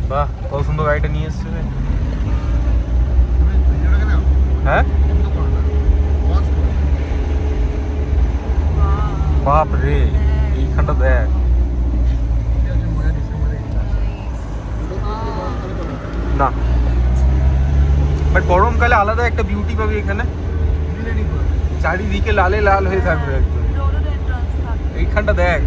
বাহ, কত সুন্দর গাড়িটা নিয়ে এসছে। হ্যাঁ, বাপ রে, এইখানটা দেখ। না, বাট গরমকালে আলাদা একটা বিউটি পাবি এখানে, চারিদিকে লালে লাল হয়ে থাকবে একদম। এইখানটা দেখ,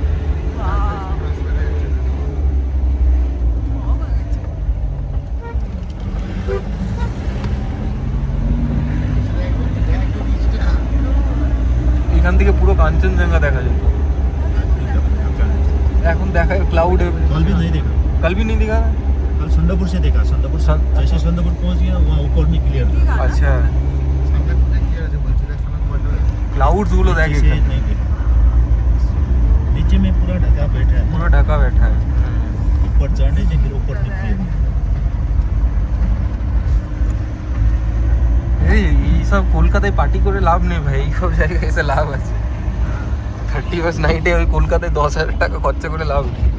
এখান থেকে পুরো কাঞ্চনজঙ্ঘা দেখা যেত। এখন দেখা क्लाउड है। कल भी नहीं देखा। कल भी नहीं दिखा। कल संदापुर से देखा। संदापुर जैसे संदापुर पहुंच गया वहाँ ऊपर में क्लियर। अच्छा, क्लाउड्स गुलो देख। नहीं देखा, नीचे में पूरा ढका बैठा है। पूरा ढका बैठा है। ऊपर चढ़ने से फिर ऊपर में क्लियर। এই সব কলকাতায় পার্টি করে লাভ নেই ভাই, এই সব জায়গায় এসে লাভ আছে। 31st নাইটে ওই কলকাতায় 10,000 টাকা খরচা করে লাভ নেই।